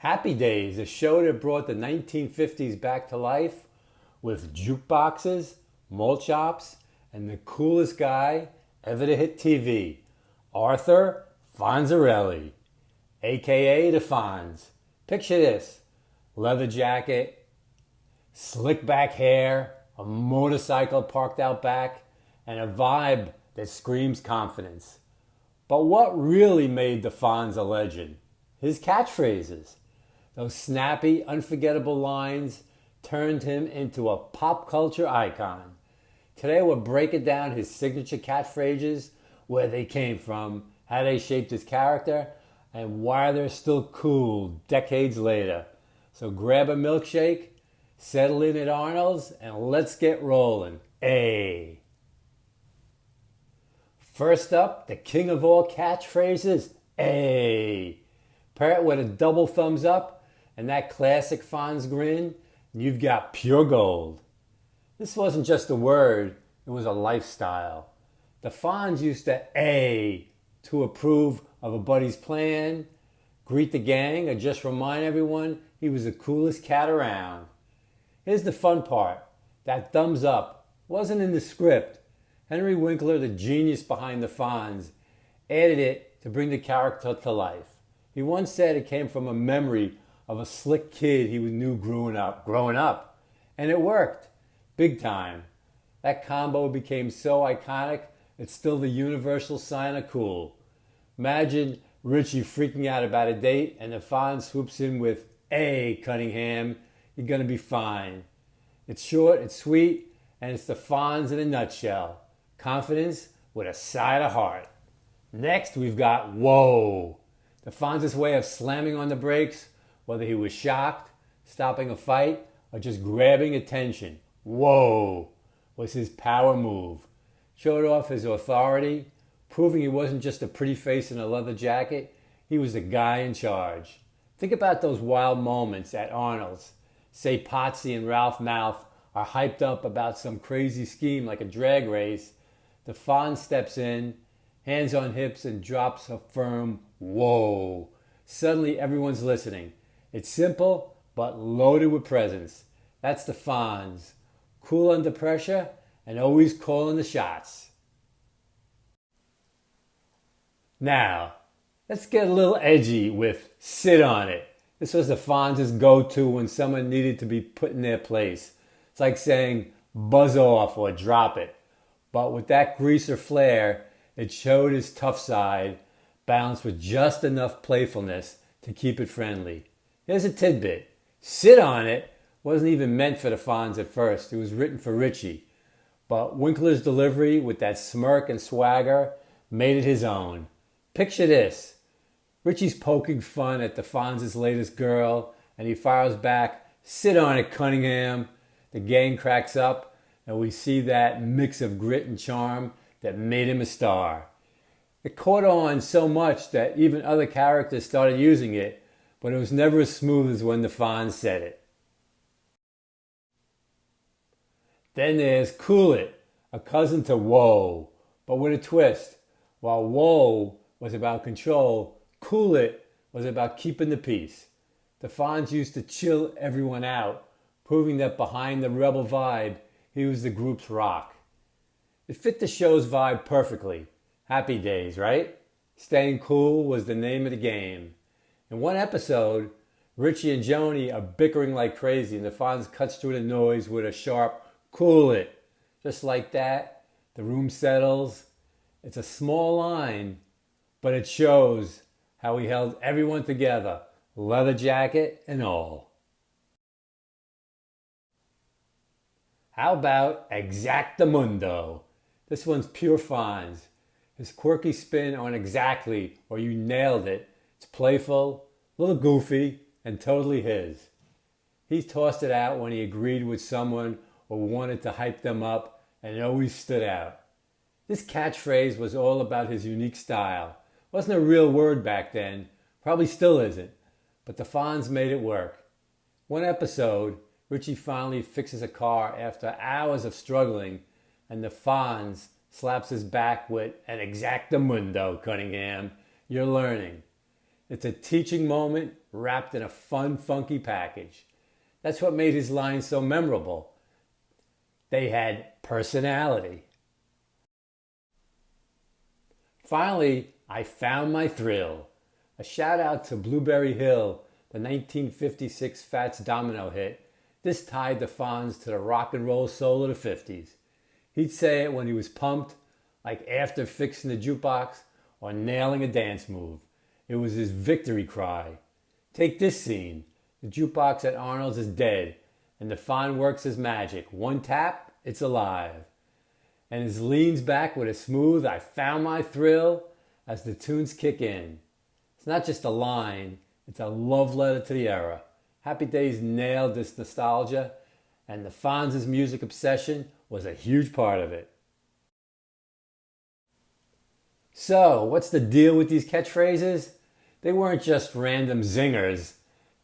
Happy Days, a show that brought the 1950s back to life with jukeboxes, malt shops, and the coolest guy ever to hit TV, Arthur Fonzarelli, aka the Fonz. Picture this: leather jacket, slick back hair, a motorcycle parked out back, and a vibe that screams confidence. But what really made the Fonz a legend? His catchphrases. Those snappy, unforgettable lines turned him into a pop culture icon. Today we're breaking down his signature catchphrases, where they came from, how they shaped his character, and why they're still cool decades later. So grab a milkshake, settle in at Arnold's, and let's get rolling. Ayy. First up, the king of all catchphrases, Ayy. Pair it with a double thumbs up and that classic Fonz grin, and you've got pure gold. This wasn't just a word, it was a lifestyle. The Fonz used to A to approve of a buddy's plan, greet the gang, or just remind everyone he was the coolest cat around. Here's the fun part. That thumbs up wasn't in the script. Henry Winkler, the genius behind the Fonz, added it to bring the character to life. He once said it came from a memory of a slick kid he knew growing up. And it worked. Big time. That combo became so iconic, it's still the universal sign of cool. Imagine Richie freaking out about a date and the Fonz swoops in with, "Hey, Cunningham, you're gonna be fine." It's short, it's sweet, and it's the Fonz in a nutshell. Confidence with a side of heart. Next, we've got whoa. The Fonz's way of slamming on the brakes, whether he was shocked, stopping a fight, or just grabbing attention. Whoa was his power move. Showed off his authority, proving he wasn't just a pretty face in a leather jacket, he was the guy in charge. Think about those wild moments at Arnold's. Say Potsy and Ralph Mouth are hyped up about some crazy scheme like a drag race. The Fonz steps in, hands on hips, and drops a firm whoa. Suddenly everyone's listening. It's simple, but loaded with presence. That's the Fonz. Cool under pressure and always calling the shots. Now, let's get a little edgy with sit on it. This was the Fonz's go-to when someone needed to be put in their place. It's like saying buzz off or drop it. But with that greaser flair, it showed his tough side, balanced with just enough playfulness to keep it friendly. Here's a tidbit. Sit on it wasn't even meant for the Fonz at first. It was written for Richie. But Winkler's delivery with that smirk and swagger made it his own. Picture this. Richie's poking fun at the Fonz's latest girl, and he fires back, "Sit on it, Cunningham." The gang cracks up, and we see that mix of grit and charm that made him a star. It caught on so much that even other characters started using it, but it was never as smooth as when the Fonz said it. Then there's Cool It, a cousin to Whoa, but with a twist. While Whoa was about control, Cool It was about keeping the peace. The Fonz used to chill everyone out, proving that behind the rebel vibe, he was the group's rock. It fit the show's vibe perfectly. Happy Days, right? Staying cool was the name of the game. In one episode, Richie and Joni are bickering like crazy, and the Fonz cuts through the noise with a sharp, "Cool it." Just like that, the room settles. It's a small line, but it shows how he held everyone together, leather jacket and all. How about Exactamundo? This one's pure Fonz. His quirky spin on exactly, or you nailed it. It's playful, a little goofy, and totally his. He tossed it out when he agreed with someone or wanted to hype them up, and it always stood out. This catchphrase was all about his unique style. It wasn't a real word back then, probably still isn't, but the Fonz made it work. One episode, Richie finally fixes a car after hours of struggling, and the Fonz slaps his back with an exactamundo, Cunningham. You're learning. It's a teaching moment wrapped in a fun, funky package. That's what made his lines so memorable. They had personality. Finally, I found my thrill. A shout out to Blueberry Hill, the 1956 Fats Domino hit. This tied the Fonz to the rock and roll soul of the 50s. He'd say it when he was pumped, like after fixing the jukebox or nailing a dance move. It was his victory cry. Take this scene. The jukebox at Arnold's is dead, and the Fonz works his magic. One tap, it's alive. And his leans back with a smooth, I found my thrill, as the tunes kick in. It's not just a line, it's a love letter to the era. Happy Days nailed this nostalgia, and the Fonz's music obsession was a huge part of it. So, what's the deal with these catchphrases? They weren't just random zingers.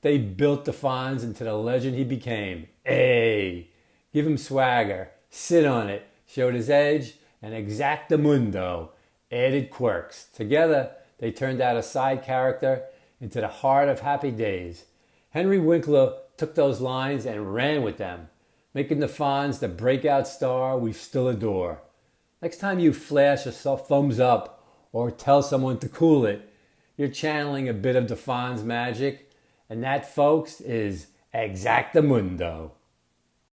They built the Fonz into the legend he became. Ayy, give him swagger, sit on it, showed his edge, and exactamundo added quirks. Together, they turned out a side character into the heart of Happy Days. Henry Winkler took those lines and ran with them, making the Fonz the breakout star we still adore. Next time you flash a thumbs up or tell someone to cool it, you're channeling a bit of the Fonz magic, and that, folks, is exactamundo.